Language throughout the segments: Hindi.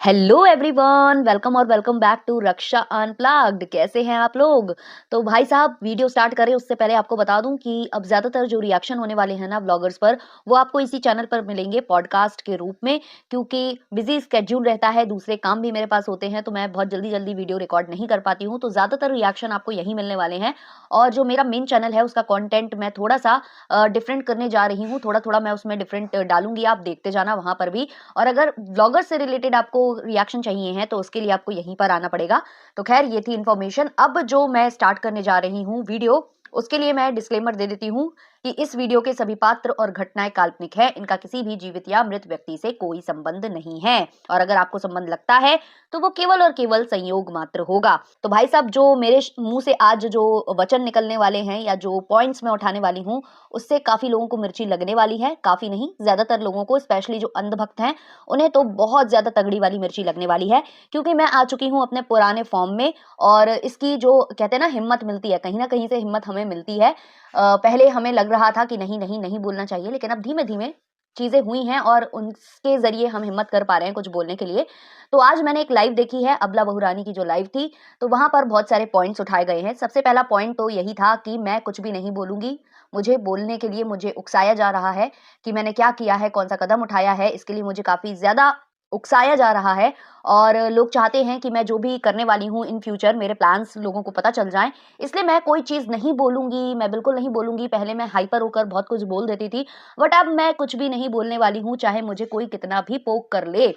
हेलो एवरीवन, वेलकम और welcome back to Raksha unplugged. कैसे हैं आप लोग? तो भाई साहब, वीडियो स्टार्ट करें उससे पहले आपको बता दूं कि अब ज्यादातर जो रिएक्शन होने वाले हैं ना व्लॉगर्स पर, वो आपको इसी चैनल पर मिलेंगे पॉडकास्ट के रूप में। क्योंकि बिजी स्केड्यूल रहता है, दूसरे काम भी मेरे पास होते हैं, तो मैं बहुत जल्दी जल्दी वीडियो रिकॉर्ड नहीं कर पाती हूँ। तो ज्यादातर रिएक्शन आपको यहीं मिलने वाले हैं। और जो मेरा मेन चैनल है उसका कॉन्टेंट मैं थोड़ा सा डिफरेंट करने जा रही हूँ। थोड़ा थोड़ा मैं उसमें डिफरेंट डालूंगी, आप देखते जाना वहां पर भी। और अगर व्लॉगर से रिलेटेड आपको रिएक्शन चाहिए हैं तो उसके लिए आपको यहीं पर आना पड़ेगा। तो खैर, ये थी इन्फॉर्मेशन। अब जो मैं स्टार्ट करने जा रही हूँ वीडियो, उसके लिए मैं डिस्क्लेमर दे देती हूँ कि इस वीडियो के सभी पात्र और घटनाएं काल्पनिक है। इनका किसी भी जीवित या मृत व्यक्ति से कोई संबंध नहीं है। और अगर आपको संबंध लगता है तो वो केवल और केवल संयोग मात्र होगा। तो भाई साहब, जो मेरे मुंह से आज जो वचन निकलने वाले हैं या जो पॉइंट्स मैं उठाने वाली हूँ, उससे काफी लोगों को मिर्ची लगने वाली है। काफी नहीं, ज्यादातर लोगों को, स्पेशली जो अंधभक्त हैं, उन्हें तो बहुत ज्यादा तगड़ी वाली मिर्ची लगने वाली है। क्योंकि मैं आ चुकी हूँ अपने पुराने फॉर्म में। और इसकी जो कहते हैं ना, हिम्मत मिलती है, कहीं ना कहीं से हिम्मत हमें मिलती है। पहले हमें लग रहा था कि नहीं नहीं नहीं बोलना चाहिए, लेकिन अब धीमे धीमे चीजें हुई हैं और उनके जरिए हम हिम्मत कर पा रहे हैं कुछ बोलने के लिए। तो आज मैंने एक लाइव देखी है, अबला बहुरानी की जो लाइव थी। तो वहां पर बहुत सारे पॉइंट्स उठाए गए हैं। सबसे पहला पॉइंट तो यही था कि मैं कुछ भी नहीं बोलूंगी। मुझे बोलने के लिए मुझे उकसाया जा रहा है कि मैंने क्या किया है, कौन सा कदम उठाया है। इसके लिए मुझे काफी ज्यादा उकसाया जा रहा है। और लोग चाहते हैं कि मैं जो भी करने वाली हूँ इन फ्यूचर, मेरे प्लान्स लोगों को पता चल जाएं। इसलिए मैं कोई चीज नहीं बोलूंगी, मैं बिल्कुल नहीं बोलूंगी। पहले मैं हाइपर होकर बहुत कुछ बोल देती थी, बट अब मैं कुछ भी नहीं बोलने वाली हूँ, चाहे मुझे कोई कितना भी पोक कर ले।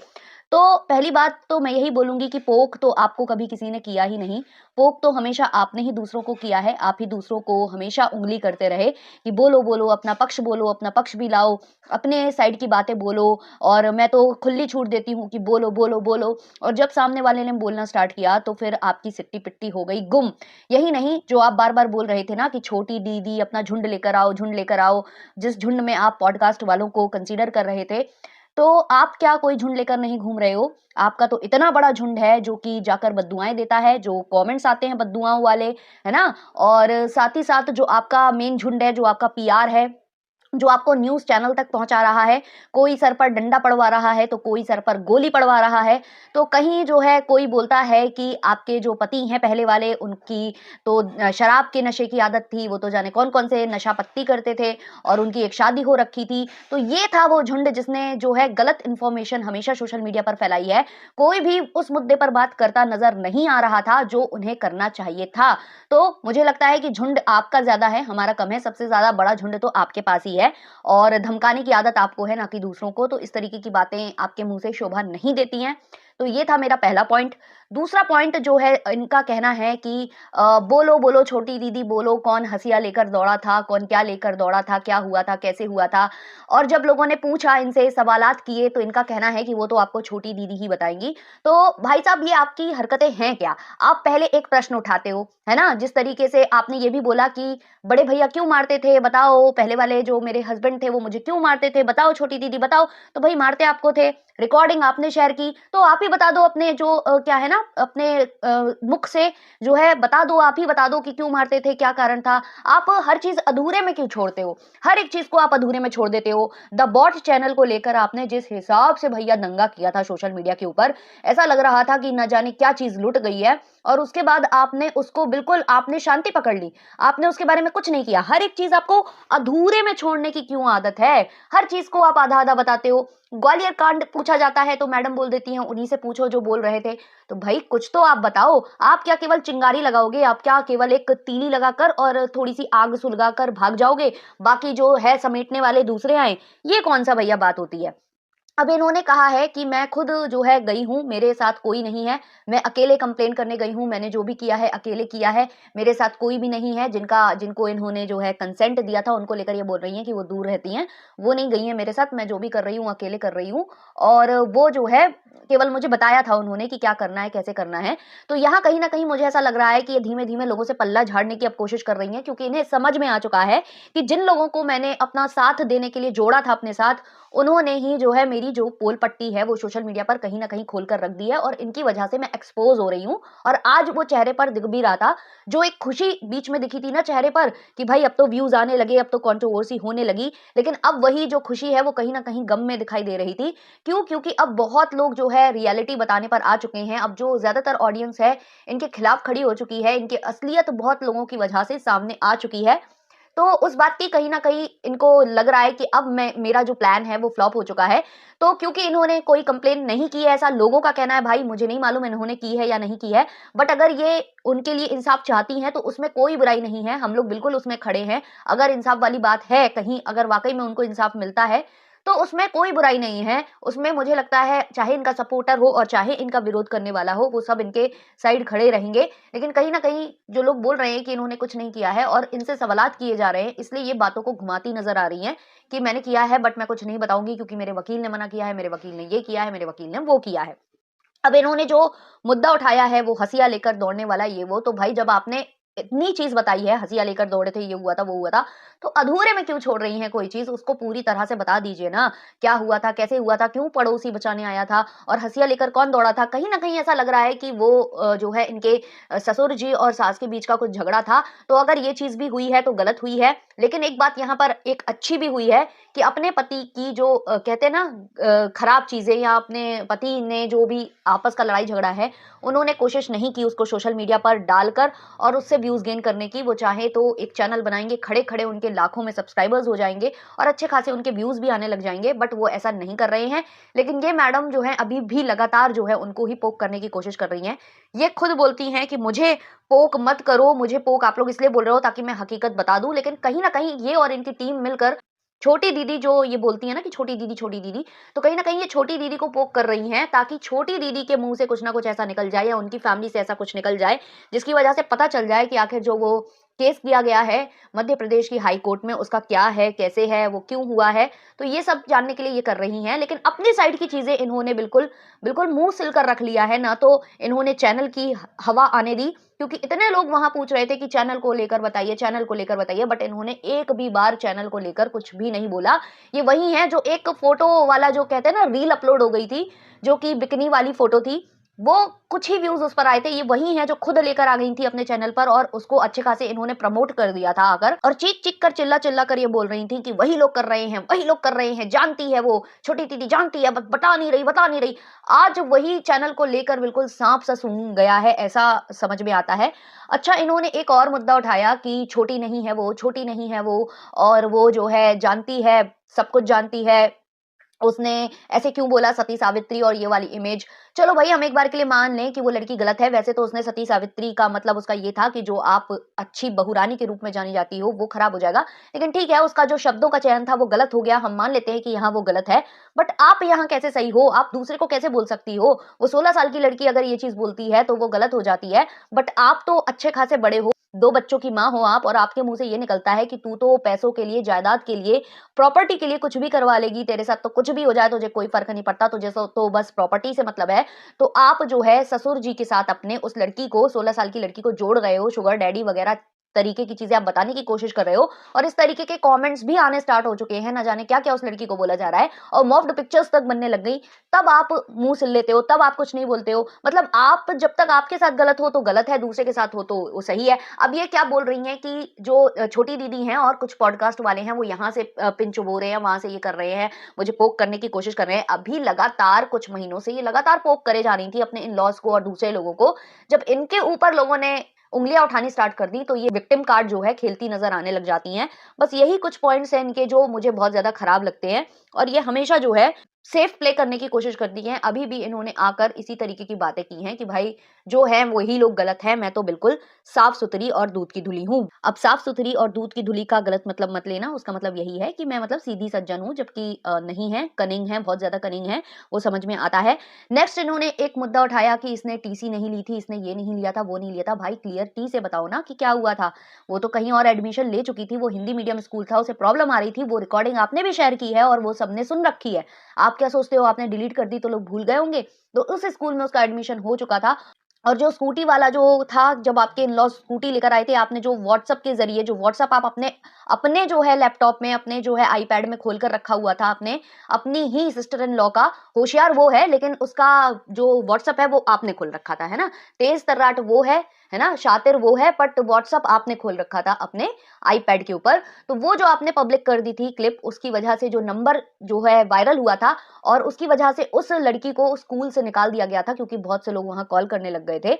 तो पहली बात तो मैं यही बोलूंगी कि पोक तो आपको कभी किसी ने किया ही नहीं। पोक तो हमेशा आपने ही दूसरों को किया है। आप ही दूसरों को हमेशा उंगली करते रहे कि बोलो बोलो, अपना पक्ष बोलो, अपना पक्ष भी लाओ, अपने साइड की बातें बोलो। और मैं तो खुली छूट देती हूँ कि बोलो बोलो बोलो। और जब सामने वाले ने बोलना स्टार्ट किया तो फिर आपकी सिट्टी पिट्टी हो गई गुम। यही नहीं, जो आप बार बार बोल रहे थे ना कि छोटी दीदी अपना झुंड लेकर आओ, झुंड लेकर आओ, जिस झुंड में आप पॉडकास्ट वालों को कंसीडर कर रहे थे, तो आप क्या कोई झुंड लेकर नहीं घूम रहे हो? आपका तो इतना बड़ा झुंड है जो कि जाकर बद्दुआएं देता है, जो कमेंट्स आते हैं बद्दुआओं वाले, है ना। और साथ ही साथ जो आपका मेन झुंड है, जो आपका पीआर है, जो आपको न्यूज़ चैनल तक पहुँचा रहा है, कोई सर पर डंडा पड़वा रहा है, तो कोई सर पर गोली पड़वा रहा है। तो कहीं जो है कोई बोलता है कि आपके जो पति हैं पहले वाले, उनकी तो शराब के नशे की आदत थी, वो तो जाने कौन-कौन से नशा पत्ती करते थे और उनकी एक शादी हो रखी थी। तो ये था वो झुंड जिसने जो है गलत इन्फॉर्मेशन हमेशा सोशल मीडिया पर फैलाई है। कोई भी उस मुद्दे पर बात करता नज़र नहीं आ रहा था जो उन्हें करना चाहिए था। तो मुझे लगता है कि झुंड आपका ज़्यादा है, हमारा कम है। सबसे ज़्यादा बड़ा झुंड तो आपके पास ही है। और धमकाने की आदत आपको है, ना कि दूसरों को। तो इस तरीके की बातें आपके मुंह से शोभा नहीं देती हैं। तो ये था मेरा पहला पॉइंट। दूसरा पॉइंट जो है, इनका कहना है कि बोलो बोलो छोटी दीदी बोलो, कौन हसिया लेकर दौड़ा था, कौन क्या लेकर दौड़ा था, क्या हुआ था, कैसे हुआ था। और जब लोगों ने पूछा, इनसे सवालात किए, तो इनका कहना है कि वो तो आपको छोटी दीदी ही बताएंगी। तो भाई साहब, ये आपकी हरकतें हैं क्या? आप पहले एक प्रश्न उठाते हो, है ना। जिस तरीके से आपने ये भी बोला कि बड़े भैया क्यों मारते थे बताओ, पहले वाले जो मेरे हस्बैंड थे वो मुझे क्यों मारते थे बताओ, छोटी दीदी बताओ। तो भाई मारते आपको थे, रिकॉर्डिंग आपने शेयर की, तो आप ही बता दो अपने जो क्या है ना, अपने मुख से जो है बता दो, आप ही बता दो कि क्यों मारते थे, क्या कारण था। आप हर चीज अधूरे में क्यों छोड़ते हो? हर एक चीज को आप अधूरे में छोड़ देते हो। द बॉट चैनल को लेकर आपने जिस हिसाब से भैया दंगा किया था सोशल मीडिया के ऊपर, ऐसा लग रहा था कि न जाने क्या चीज लुट गई है। और उसके बाद आपने उसको बिल्कुल, आपने शांति पकड़ ली। आपने उसके बारे में कुछ नहीं किया। हर एक चीज आपको अधूरे में छोड़ने की क्यों आदत है? हर चीज को आप आधा आधा बताते हो। ग्वालियर कांड पूछा जाता है तो मैडम बोल देती हैं, उन्हीं से पूछो जो बोल रहे थे। तो भाई कुछ तो आप बताओ। आप क्या केवल चिंगारी लगाओगे? आप क्या केवल एक तीली लगाकर और थोड़ी सी आग सुलगाकर भाग जाओगे, बाकी जो है समेटने वाले दूसरे आए? ये कौन सा भैया बात होती है? अब इन्होंने कहा है कि मैं खुद जो है गई हूँ, मेरे साथ कोई नहीं है, मैं अकेले कंप्लेन करने गई हूँ, मैंने जो भी किया है अकेले किया है, मेरे साथ कोई भी नहीं है। जिनको इन्होंने जो है कंसेंट दिया था उनको लेकर ये बोल रही हैं कि वो दूर रहती हैं, वो नहीं गई हैं मेरे साथ। मैं जो भी कर रही हूँ अकेले कर रही हूँ। और वो जो है केवल मुझे बताया था उन्होंने कि क्या करना है, कैसे करना है। तो यहाँ कहीं ना कहीं मुझे ऐसा लग रहा है कि ये धीमे धीमे लोगों से पल्ला झाड़ने की अब कोशिश कर रही हैं, क्योंकि इन्हें समझ में आ चुका है कि जिन लोगों को मैंने अपना साथ देने के लिए जोड़ा था अपने साथ, उन्होंने ही जो है मेरी जो पोल पट्टी है वो सोशल मीडिया पर कहीं ना कहीं खोल कर रख दी है। और इनकी वजह से मैं एक्सपोज हो रही हूँ। और आज वो चेहरे पर दिख भी रहा था, जो एक खुशी बीच में दिखी थी ना चेहरे पर, कि भाई अब तो व्यूज आने लगे, अब तो कंट्रोवर्सी होने लगी, लेकिन अब वही जो खुशी है वो कहीं ना कहीं गम में दिखाई दे रही थी। क्यों? क्योंकि अब बहुत लोग जो है रियलिटी बताने पर आ चुके हैं। अब जो ज़्यादातर ऑडियंस है इनके खिलाफ खड़ी हो चुकी है, इनकी असलियत बहुत लोगों की वजह से सामने आ चुकी है। तो उस बात की कहीं न कहीं इनको लग रहा है कि अब मैं मेरा जो प्लान है वो फ्लॉप हो चुका है। तो क्योंकि इन्होंने कोई कंप्लेंट नहीं की है, ऐसा लोगों का कहना है, भाई मुझे नहीं मालूम इन्होंने की है या नहीं की है। बट अगर ये उनके लिए इंसाफ चाहती हैं तो उसमें कोई बुराई नहीं है, हम लोग बिल्कुल उसमें खड़े हैं। अगर इंसाफ वाली बात है कहीं, अगर वाक़ई में उनको इंसाफ मिलता है, तो उसमें कोई बुराई नहीं है। उसमें मुझे लगता है चाहे इनका सपोर्टर हो और चाहे इनका विरोध करने वाला हो, वो सब इनके साइड खड़े रहेंगे। लेकिन कहीं न कहीं जो लोग बोल रहे हैं कि इन्होंने कुछ नहीं किया है और इनसे सवालात किए जा रहे हैं, इसलिए ये बातों को घुमाती नज़र आ रही हैं कि मैंने किया है बट मैं कुछ नहीं बताऊँगी क्योंकि मेरे वकील ने मना किया है, मेरे वकील ने ये किया है, मेरे वकील ने वो किया है। अब इन्होंने जो मुद्दा उठाया है वो हँसिया लेकर दौड़ने वाला ये वो, तो भाई जब आपने इतनी चीज़ बताई है, हँसिया लेकर दौड़े थे, ये हुआ था, वो हुआ था, तो अधूरे में क्यों छोड़ रही हैं कोई चीज़? उसको पूरी तरह से बता दीजिए ना। क्या हुआ था, कैसे हुआ था, क्यों पड़ोसी बचाने आया था और हँसिया लेकर कौन दौड़ा था? कहीं न कहीं ऐसा लग रहा है कि वो जो है इनके ससुर जी और सास के बीच का कुछ झगड़ा था। तो अगर ये चीज़ भी हुई है तो गलत हुई है। लेकिन एक बात यहाँ पर एक अच्छी भी हुई है कि अपने पति की जो कहते हैं ना खराब चीज़ें या अपने पति ने जो भी आपस का लड़ाई झगड़ा है, उन्होंने कोशिश नहीं की उसको सोशल मीडिया पर डालकर और उससे व्यूज़ गेन करने की। वो चाहे तो एक चैनल बनाएँगे, खड़े-खड़े उनके लाखों में सब्सक्राइबर्स हो जाएँगे और अच्छे खासे उनके व्यूज़ भी आने लग जाएँगे, बट वो ऐसा नहीं कर रहे हैं। लेकिन ये मैडम जो हैं अभी भी लगातार जो है उनको ही पोक करने की कोशिश कर रही हैं। ये खुद बोलती हैं कि मुझे पोक मत करो, मुझे पोक आप लोग इसलिए बोल रहे हो ताकि मैं हकीकत बता दूँ। लेकिन कहीं न कहीं ये और इनकी टीम मिलकर छोटी दीदी जो ये बोलती है ना कि छोटी दीदी, तो कहीं न कहीं ये छोटी दीदी को पोक कर रही हैं ताकि छोटी दीदी के मुँह से कुछ ना कुछ ऐसा निकल जाए या उनकी फैमिली से ऐसा कुछ निकल जाए, जिसकी वजह से पता चल जाए कि आखिर जो वो केस किया गया है मध्य प्रदेश की हाई कोर्ट में उसका क्या है, कैसे है, वो क्यों हुआ है? तो ये सब जानने के लिए ये कर रही हैं। लेकिन अपनी साइड की चीज़ें इन्होंने बिल्कुल बिल्कुल मुँह सिल कर रख लिया है, ना तो इन्होंने चैनल की हवा आने दी, क्योंकि इतने लोग वहाँ पूछ रहे थे कि चैनल को लेकर बताइए, बट इन्होंने एक भी बार चैनल को लेकर कुछ भी नहीं बोला। ये वही हैं जो एक फ़ोटो वाला जो कहते हैं ना रील अपलोड हो गई थी, जो कि बिकिनी वाली फ़ोटो थी, वो कुछ ही व्यूज़ उस पर आए थे। ये वही हैं जो खुद लेकर आ गई थी अपने चैनल पर और उसको अच्छे खासे इन्होंने प्रमोट कर दिया था आकर और चीख-चीख कर, चिल्ला-चिल्ला कर ये बोल रही थी कि वही लोग कर रहे हैं, वही लोग कर रहे हैं, जानती है वो, छोटी दीदी जानती है, बट बता नहीं रही। आज वही चैनल को लेकर बिल्कुल साँप सा सूंघ गया है, ऐसा समझ में आता है। अच्छा, इन्होंने एक और मुद्दा उठाया कि छोटी नहीं है वो, छोटी नहीं है वो और वो जो है जानती है, सब कुछ जानती है। उसने ऐसे क्यों बोला सती सावित्री और ये वाली इमेज। चलो भाई हम एक बार के लिए मान लें कि वो लड़की गलत है। वैसे तो उसने सती सावित्री का मतलब उसका ये था कि जो आप अच्छी बहुरानी के रूप में जानी जाती हो वो खराब हो जाएगा। लेकिन ठीक है, उसका जो शब्दों का चयन था वो गलत हो गया। हम मान लेते हैं कि यहाँ वो गलत है। बट आप यहाँ कैसे सही हो? आप दूसरे को कैसे बोल सकती हो? वो 16 साल की लड़की अगर ये चीज़ बोलती है तो वो गलत हो जाती है। बट आप तो अच्छे खासे बड़े हो, 2 बच्चों की माँ हो आप और आपके मुँह से ये निकलता है कि तू तो पैसों के लिए, जायदाद के लिए, प्रॉपर्टी के लिए कुछ भी करवा लेगी, तेरे साथ तो कुछ भी हो जाए तुझे कोई फ़र्क नहीं पड़ता, तुझे तो बस प्रॉपर्टी से मतलब है। तो आप जो है ससुर जी के साथ अपने उस लड़की को 16 साल की लड़की को जोड़ रहे हो, शुगर डैडी वगैरह तरीके की चीज़ें आप बताने की कोशिश कर रहे हो और इस तरीके के कमेंट्स भी आने स्टार्ट हो चुके हैं, ना जाने क्या-क्या उस लड़की को बोला जा रहा है और मॉफ्ड पिक्चर्स तक बनने लग गई। तब आप मुँह सिल लेते हो, तब आप कुछ नहीं बोलते हो। मतलब आप जब तक आपके साथ गलत हो तो गलत है, दूसरे के साथ हो तो वो सही है। अब ये क्या बोल रही हैं कि जो छोटी दीदी हैं और कुछ पॉडकास्ट वाले हैं वो यहाँ से पिन चुभो रहे हैं, वहाँ से ये कर रहे हैं, मुझे पोक करने की कोशिश कर रहे हैं। अभी लगातार कुछ महीनों से ये लगातार पोक करे जा रही थी अपने इन-लॉज़ को और दूसरे लोगों को। जब इनके ऊपर लोगों ने उँगलियाँ उठानी स्टार्ट कर दी तो ये विक्टिम कार्ड जो है खेलती नज़र आने लग जाती हैं। बस यही कुछ पॉइंट्स हैं इनके जो मुझे बहुत ज़्यादा खराब लगते हैं और ये हमेशा जो है सेफ प्ले करने की कोशिश करती हैं। अभी भी इन्होंने आकर इसी तरीके की बातें की हैं कि भाई जो है वही लोग गलत हैं, मैं तो बिल्कुल साफ-सुथरी और दूध की धुली हूँ। अब साफ-सुथरी और दूध की धुली का गलत मतलब मत लेना, उसका मतलब यही है कि मैं मतलब सीधी सज्जन हूँ, जबकि नहीं है, कनिंग है, बहुत ज़्यादा कनिंग है, वो समझ में आता है। नेक्स्ट इन्होंने एक मुद्दा उठाया कि इसने टीसी नहीं ली थी, इसने ये नहीं लिया था, वो नहीं लिया था। भाई क्लियरिटी से बताओ ना कि क्या हुआ था? वो तो कहीं और एडमिशन ले चुकी थी, वो हिंदी मीडियम स्कूल था, उसे प्रॉब्लम आ रही थी, वो रिकॉर्डिंग आपने भी शेयर की है और वो सबने सुन रखी है। आप क्या सोचते हो आपने डिलीट कर दी तो लोग भूल गए होंगे? तो उस स्कूल में उसका एडमिशन हो चुका था और जो स्कूटी वाला जो था, जब आपके इन-लॉज़ स्कूटी लेकर आए थे, आपने जो व्हाट्सएप के ज़रिए जो व्हाट्सएप आप अपने अपने जो है लैपटॉप में, अपने जो है आईपैड में खोल कर रखा हुआ था आपने, अपनी ही सिस्टर इन लॉ का, होशियार वो है लेकिन उसका जो व्हाट्सएप है वो आपने खोल रखा था, है ना? तेज़ तर्राट वो है, है ना? शातिर वो है, बट व्हाट्सएप आपने खोल रखा था अपने आईपैड के ऊपर। तो वो जो आपने पब्लिक कर दी थी क्लिप, उसकी वजह से जो नंबर जो है वायरल हुआ था और उसकी वजह से उस लड़की को स्कूल से निकाल दिया गया था, क्योंकि बहुत से लोग वहाँ कॉल करने लग गए थे।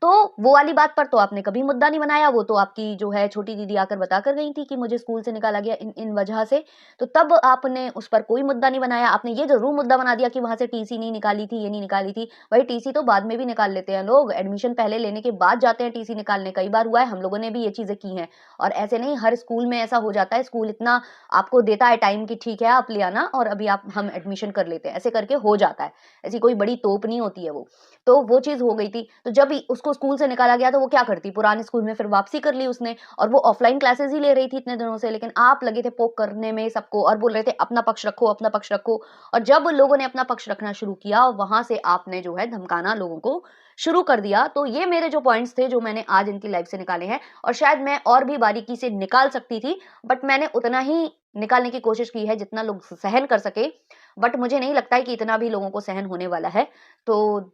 तो वो वाली बात पर तो आपने कभी मुद्दा नहीं बनाया, वो तो आपकी जो है छोटी दीदी आकर बता कर गई थी कि मुझे स्कूल से निकाला गया इन वजह से। तो तब आपने उस पर कोई मुद्दा नहीं बनाया। आपने ये ज़रूर मुद्दा बना दिया कि वहाँ से टीसी नहीं निकाली थी, ये नहीं निकाली थी। भाई टीसी तो बाद में भी निकाल लेते हैं लोग, एडमिशन पहले लेने के बाद जाते हैं टीसी निकालने, कई बार हुआ है, हम लोगों ने भी ये चीज़ें की हैं। और ऐसे नहीं हर स्कूल में ऐसा हो जाता है, स्कूल इतना आपको देता है टाइम कि ठीक है आप ले आना और अभी आप हम एडमिशन कर लेते हैं, ऐसे करके हो जाता है। ऐसी कोई बड़ी तोप नहीं होती है वो। तो वो चीज़ हो गई थी। तो जब उसको स्कूल से निकाला गया तो वो क्या करती, पुराने स्कूल में फिर वापसी कर ली उसने, और वो ऑफलाइन क्लासेस ही ले रही थी इतने दिनों से। लेकिन आप लगे थे पोक करने में सबको और बोल रहे थे अपना पक्ष रखो, अपना पक्ष रखो। और जब लोगों ने अपना पक्ष रखना शुरू किया, वहां से आपने जो है धमकाना लोगों को शुरू कर दिया। तो ये मेरे जो पॉइंट्स थे जो मैंने आज इनकी लाइफ से निकाले हैं, और शायद मैं और भी बारीकी से निकाल सकती थी, बट मैंने उतना ही निकालने की कोशिश की है जितना लोग सहन कर सके। बट मुझे नहीं लगता है कि इतना भी लोगों को सहन होने वाला है। तो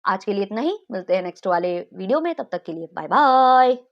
आज के लिए इतना ही, मिलते हैं नेक्स्ट वाले वीडियो में, तब तक के लिए बाय बाय।